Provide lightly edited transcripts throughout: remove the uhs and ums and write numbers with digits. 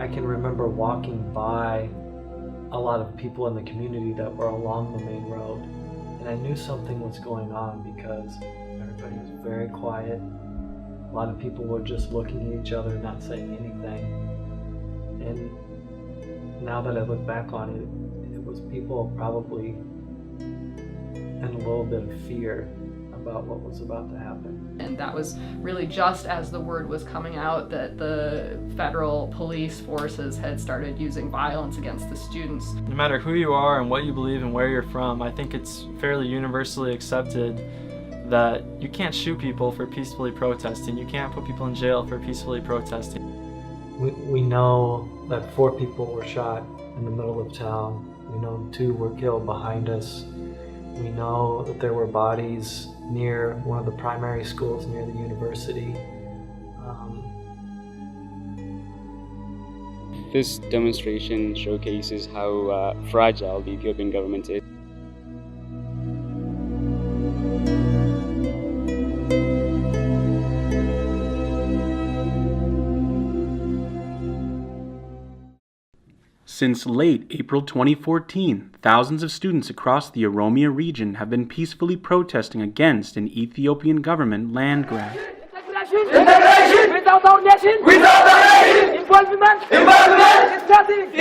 I can remember walking by a lot of people in the community that were along the main road, and I knew something was going on because everybody was very quiet. A lot of people were just looking at each other, not saying anything. And now that I look back on it, it was people probably in a little bit of fear about what was about to happen. And that was really just as the word was coming out that the federal police forces had started using violence against the students. No matter who you are and what you believe and where you're from, I think it's fairly universally accepted that you can't shoot people for peacefully protesting. You can't put people in jail for peacefully protesting. We know that 4 people were shot in the middle of town. We know 2 were killed behind us. We know that there were bodies near one of the primary schools near the university. This demonstration showcases how fragile the Ethiopian government is. Since late April 2014, thousands of students across the Oromia region have been peacefully protesting against an Ethiopian government land grab. Integration without our nation, involvement is nothing.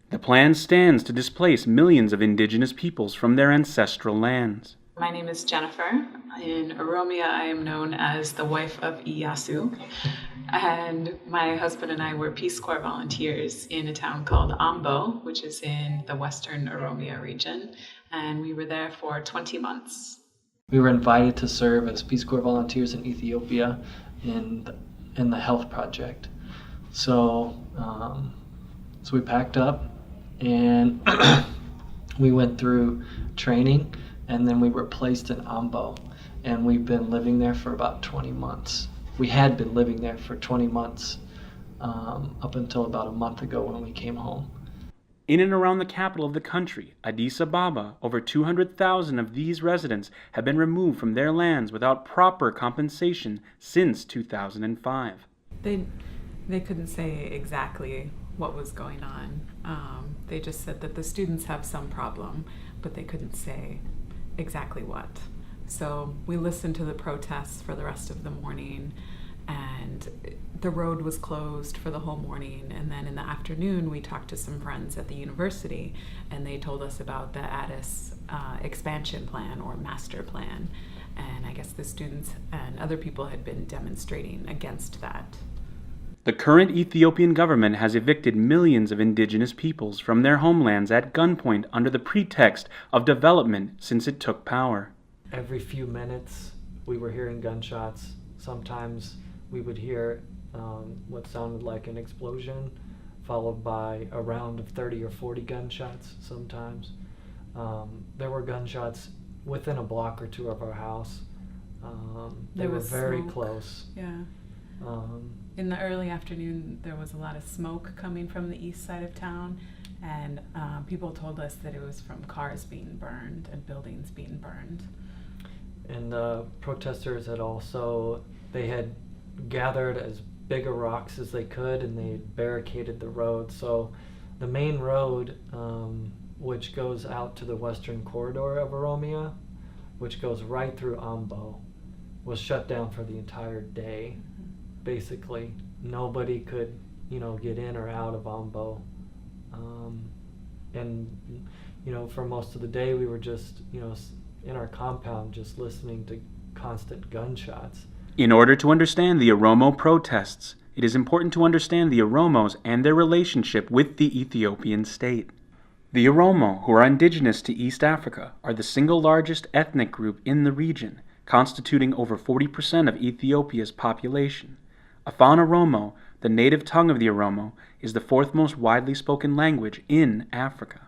The plan stands to displace millions of indigenous peoples from their ancestral lands. My name is Jennifer. In Oromia, I am known as the wife of Iyasu. And my husband and I were Peace Corps volunteers in a town called Ambo, which is in the western Oromia region. And we were there for 20 months. We were invited to serve as Peace Corps volunteers in Ethiopia in the health project. So we packed up and we went through training, and then we were placed in Ambo, and we've been living there for about 20 months. We had been living there for 20 months up until about a month ago when we came home. In and around the capital of the country, Addis Ababa, over 200,000 of these residents have been removed from their lands without proper compensation since 2005. They couldn't say exactly what was going on. They just said that the students have some problem, but they couldn't say exactly what. So we listened to the protests for the rest of the morning, and the road was closed for the whole morning. And then in the afternoon, we talked to some friends at the university, and they told us about the Addis expansion plan or master plan. And I guess the students and other people had been demonstrating against that. The current Ethiopian government has evicted millions of indigenous peoples from their homelands at gunpoint under the pretext of development since it took power. Every few minutes, we were hearing gunshots. Sometimes we would hear what sounded like an explosion, followed by a round of 30 or 40 gunshots sometimes. There were gunshots within a block or 2 of our house. They were very smoke. Close. Yeah. In the early afternoon, there was a lot of smoke coming from the east side of town, and people told us that it was from cars being burned and buildings being burned. And the protesters they had gathered as big a rocks as they could, and they had barricaded the road. So the main road, which goes out to the western corridor of Oromia, which goes right through Ambo, was shut down for the entire day. Basically, nobody could, get in or out of Ambo. And for most of the day, we were just, in our compound, just listening to constant gunshots. In order to understand the Oromo protests, it is important to understand the Oromos and their relationship with the Ethiopian state. The Oromo, who are indigenous to East Africa, are the single largest ethnic group in the region, constituting over 40% of Ethiopia's population. Afan Oromo, the native tongue of the Oromo, is the 4th most widely spoken language in Africa.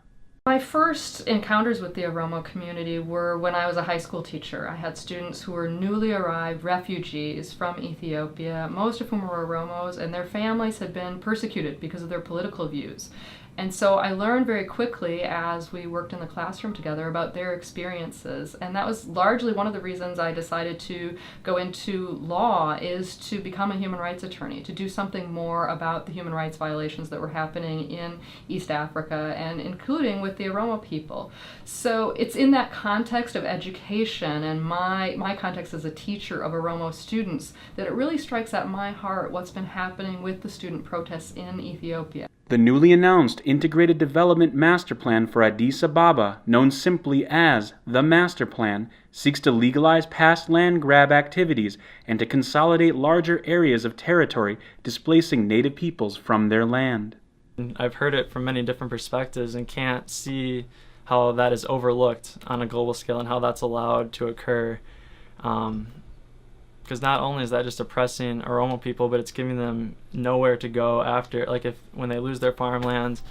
My first encounters with the Oromo community were when I was a high school teacher. I had students who were newly arrived refugees from Ethiopia, most of whom were Oromos, and their families had been persecuted because of their political views. And so I learned very quickly as we worked in the classroom together about their experiences. And that was largely one of the reasons I decided to go into law, is to become a human rights attorney, to do something more about the human rights violations that were happening in East Africa, and including with the Oromo people. So it's in that context of education and my context as a teacher of Oromo students that it really strikes at my heart what's been happening with the student protests in Ethiopia. The newly announced Integrated Development Master Plan for Addis Ababa, known simply as the Master Plan, seeks to legalize past land grab activities and to consolidate larger areas of territory, displacing native peoples from their land. I've heard it from many different perspectives and can't see how that is overlooked on a global scale and how that's allowed to occur. Because not only is that just oppressing Oromo people, but it's giving them nowhere to go after. Like when they lose their farmlands,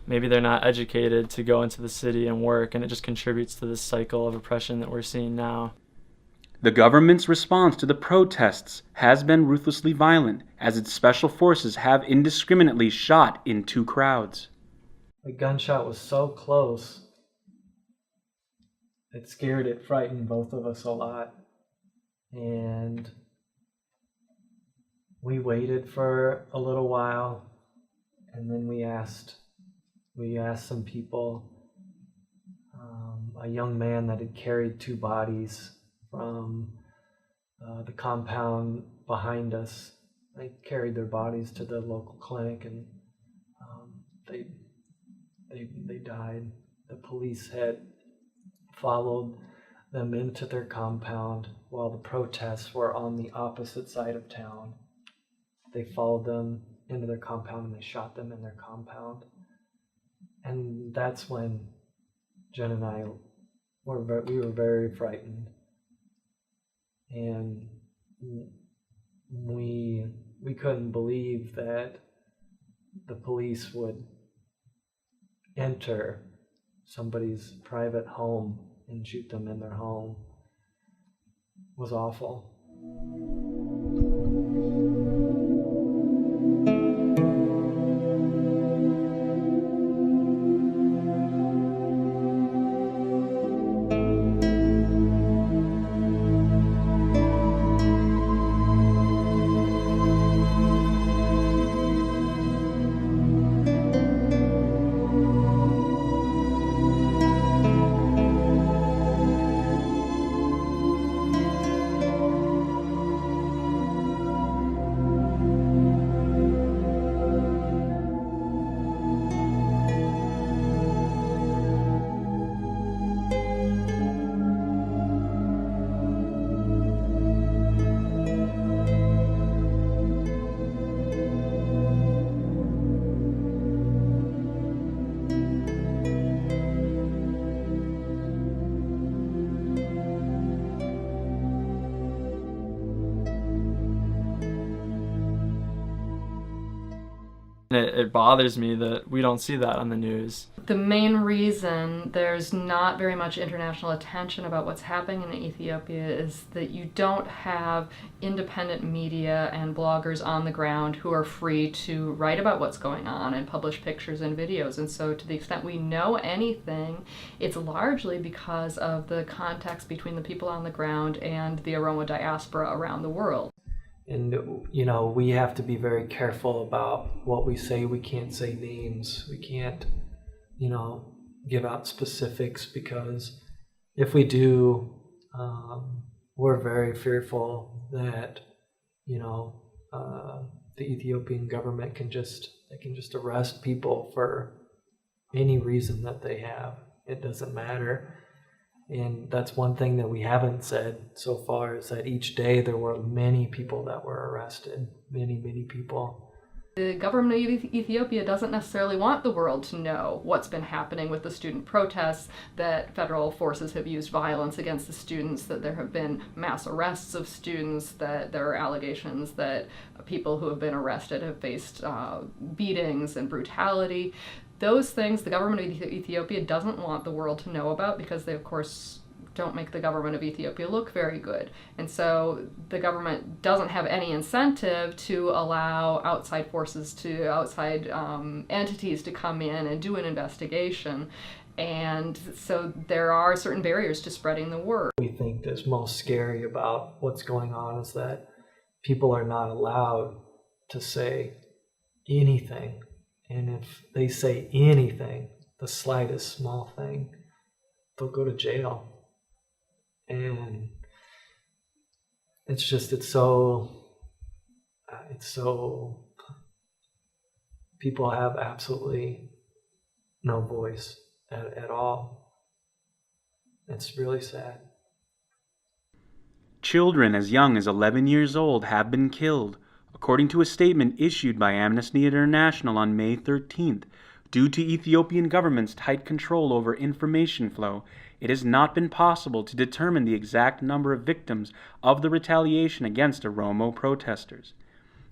maybe they're not educated to go into the city and work, and it just contributes to this cycle of oppression that we're seeing now. The government's response to the protests has been ruthlessly violent, as its special forces have indiscriminately shot into crowds. The gunshot was so close. It frightened both of us a lot. And we waited for a little while, and then we asked some people, a young man that had carried 2 bodies from the compound behind us. They carried their bodies to the local clinic, and they died. The police had followed them into their compound while the protests were on the opposite side of town. They followed them into their compound and they shot them in their compound. And that's when Jen and I were very frightened. And we couldn't believe that the police would enter somebody's private home and shoot them in their home. It was awful. It bothers me that we don't see that on the news. The main reason there's not very much international attention about what's happening in Ethiopia is that you don't have independent media and bloggers on the ground who are free to write about what's going on and publish pictures and videos. And so to the extent we know anything, it's largely because of the context between the people on the ground and the Oromo diaspora around the world. And, we have to be very careful about what we say. We can't say names. We can't, give out specifics, because if we do, we're very fearful that, the Ethiopian government can just arrest people for any reason that they have. It doesn't matter. And that's one thing that we haven't said so far, is that each day there were many people that were arrested, many people. The government of Ethiopia doesn't necessarily want the world to know what's been happening with the student protests, that federal forces have used violence against the students, that there have been mass arrests of students, that there are allegations that people who have been arrested have faced beatings and brutality. Those things the government of Ethiopia doesn't want the world to know about, because they, of course, don't make the government of Ethiopia look very good. And so the government doesn't have any incentive to allow outside forces outside entities to come in and do an investigation. And so there are certain barriers to spreading the word. We think that's most scary about what's going on is that people are not allowed to say anything. And if they say anything, the slightest small thing, they'll go to jail. And it's so people have absolutely no voice at all. It's really sad. Children as young as 11 years old have been killed, according to a statement issued by Amnesty International on May 13th. Due to Ethiopian government's tight control over information flow, it has not been possible to determine the exact number of victims of the retaliation against Oromo protesters.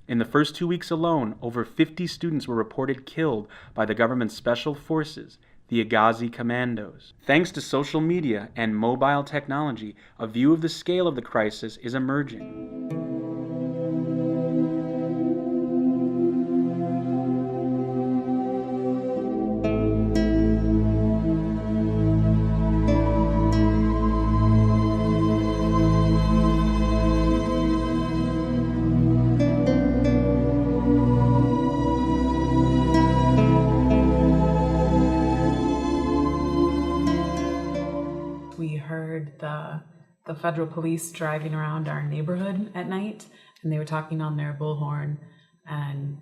In the first 2 weeks alone, over 50 students were reported killed by the government's special forces, the Agazi Commandos. Thanks to social media and mobile technology, a view of the scale of the crisis is emerging. We heard the federal police driving around our neighborhood at night, and they were talking on their bullhorn, and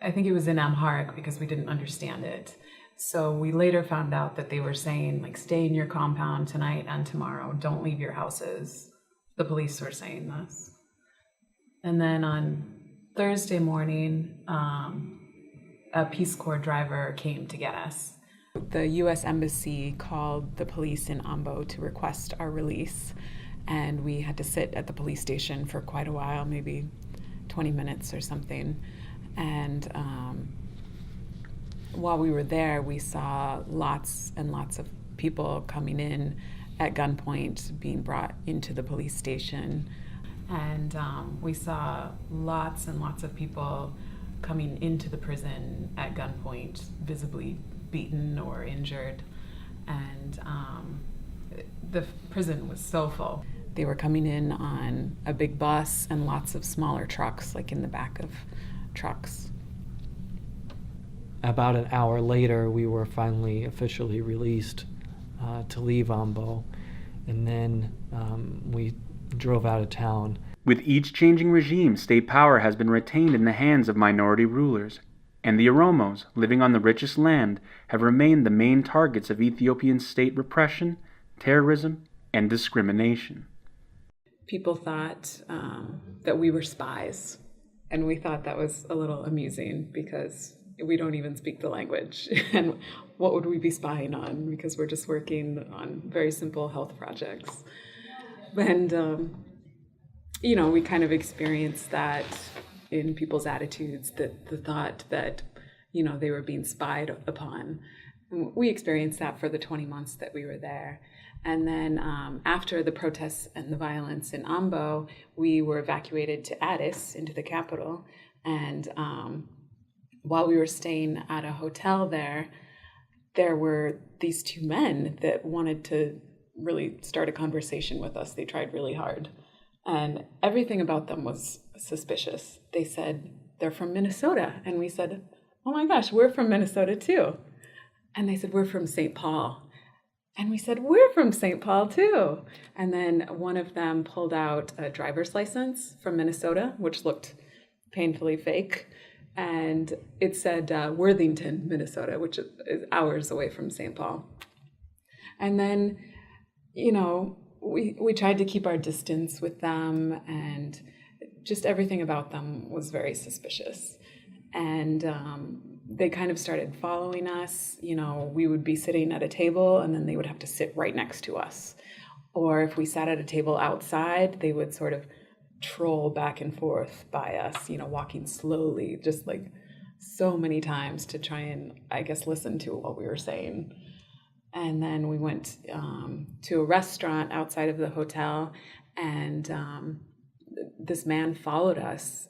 I think it was in Amharic because we didn't understand it. So we later found out that they were saying, like, stay in your compound tonight and tomorrow, don't leave your houses. The police were saying this. And then on Thursday morning, a Peace Corps driver came to get us. The U.S. Embassy called the police in Ambo to request our release, and we had to sit at the police station for quite a while, maybe 20 minutes or something. And while we were there, we saw lots and lots of people coming in at gunpoint, being brought into the police station. And we saw lots and lots of people coming into the prison at gunpoint, visibly beaten or injured, and the prison was so full. They were coming in on a big bus and lots of smaller trucks, like in the back of trucks. About an hour later, we were finally officially released to leave Ambo, and then we drove out of town. With each changing regime, state power has been retained in the hands of minority rulers, and the Oromos, living on the richest land, have remained the main targets of Ethiopian state repression, terrorism, and discrimination. People thought that we were spies, and we thought that was a little amusing because we don't even speak the language. And what would we be spying on? Because we're just working on very simple health projects. And, we kind of experienced that in people's attitudes, that the thought that, they were being spied upon. And we experienced that for the 20 months that we were there. And then after the protests and the violence in Ambo, we were evacuated to Addis, into the capital. And while we were staying at a hotel there were these two men that wanted to really start a conversation with us. They tried really hard. And everything about them was suspicious. They said, they're from Minnesota. And we said, oh my gosh, we're from Minnesota too. And they said, we're from St. Paul. And we said, we're from St. Paul too. And then one of them pulled out a driver's license from Minnesota, which looked painfully fake. And it said Worthington, Minnesota, which is hours away from St. Paul. And then, we tried to keep our distance with them, and just everything about them was very suspicious. And they kind of started following us. We would be sitting at a table, and then they would have to sit right next to us. Or if we sat at a table outside, they would sort of troll back and forth by us, walking slowly, just like so many times to try and, I guess, listen to what we were saying. And then we went to a restaurant outside of the hotel, and this man followed us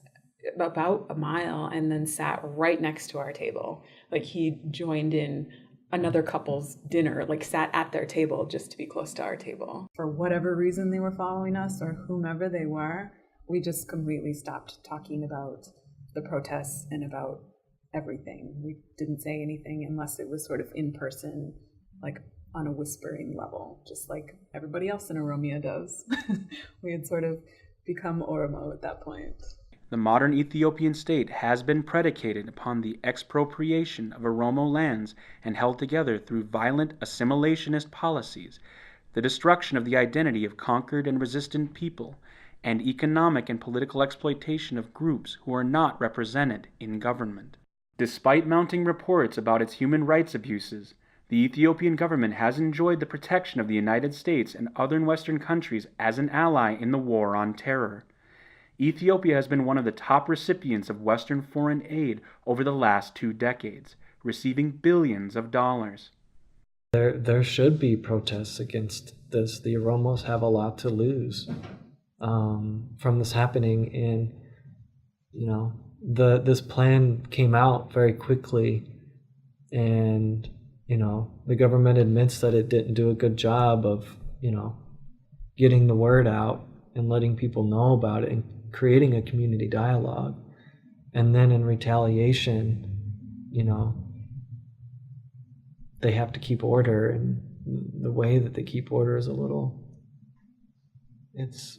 about a mile and then sat right next to our table. Like he joined in another couple's dinner, like sat at their table just to be close to our table. For whatever reason they were following us or whomever they were, we just completely stopped talking about the protests and about everything. We didn't say anything unless it was sort of in person, like on a whispering level, just like everybody else in Oromia does. We had sort of become Oromo at that point. The modern Ethiopian state has been predicated upon the expropriation of Oromo lands and held together through violent assimilationist policies, the destruction of the identity of conquered and resistant people, and economic and political exploitation of groups who are not represented in government. Despite mounting reports about its human rights abuses, the Ethiopian government has enjoyed the protection of the United States and other Western countries as an ally in the war on terror. Ethiopia has been one of the top recipients of Western foreign aid over the last 2 decades, receiving billions of dollars. There should be protests against this. The Oromos have a lot to lose from this happening, and this plan came out very quickly, and the government admits that it didn't do a good job of getting the word out and letting people know about it and creating a community dialogue. And then in retaliation, they have to keep order, and the way that they keep order is it's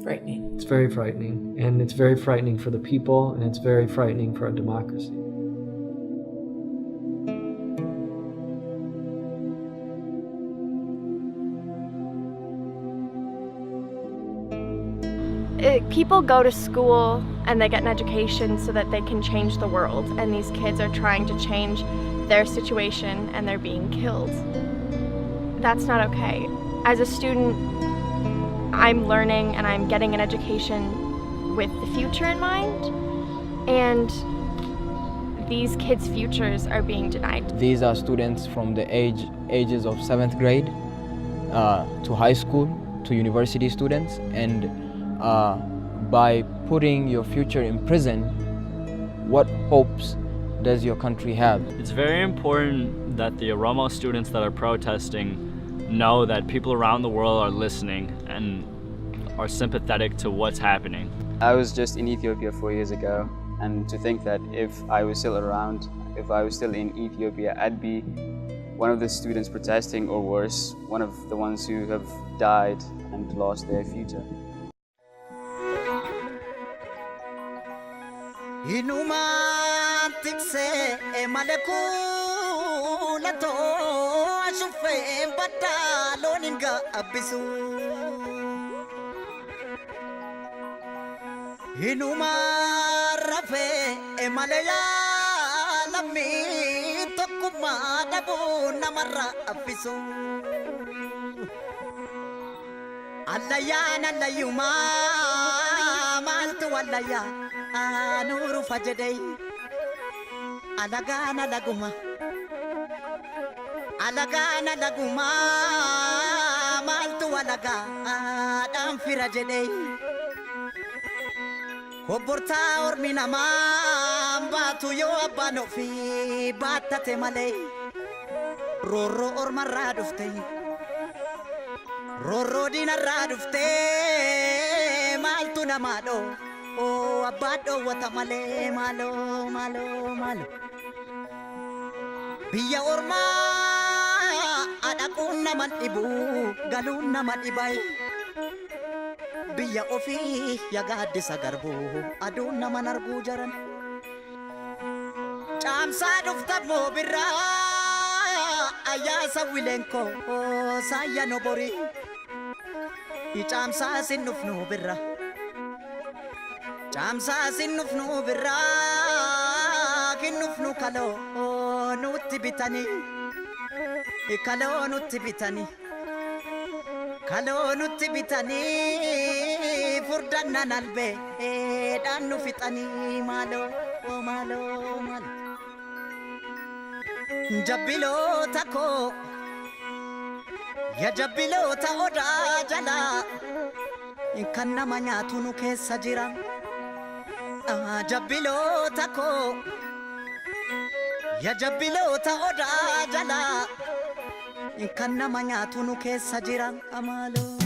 frightening. It's very frightening, and it's very frightening for the people, and it's very frightening for our democracy. People go to school and they get an education so that they can change the world, and these kids are trying to change their situation and they're being killed. That's not okay. As a student, I'm learning and I'm getting an education with the future in mind, and these kids' futures are being denied. These are students from the ages of 7th grade to high school to university students, and by putting your future in prison, what hopes does your country have? It's very important that the Oromo students that are protesting know that people around the world are listening and are sympathetic to what's happening. I was just in Ethiopia 4 years ago, and to think that if I was still around, if I was still in Ethiopia, I'd be one of the students protesting, or worse, one of the ones who have died and lost their future. Inumaan tiksee malekuu latoo ashuffee baddaa loon hin gaabbisu. Inumaan rafee maleyaa lammii tokkummaa dhabuu namarra affisu. Allayyaan allayyumaa maaltu wallayyaa? Anuru fajadai alagana laguma maltu alaga adam firajadai koborta ormi nama batu yo abano fi batate malay roro orma radufte roro dina radufte maltu namado Oh, abado wata male malo. Biya orma adakun naman ibu, galun naman ibay. Biya ofi yagadi sa garbo, adun naman argu jaran. Chamsa dufta mo birra, aya sa wilenko, saya no bori. Ichamsa sinuf no birra. Chamsa sinufnu birra kinufnu kalo nutti bitani kalo nutti bitani furdanna nalbe dannu fitani malo jabbiloota koo ya jabbiloota odaa jalaa kan nama nyaatu nu keessa jira jabbiloota koo ya jabbiloota odaa jalaa kan nama nyaatu nu keessa jira amaaloo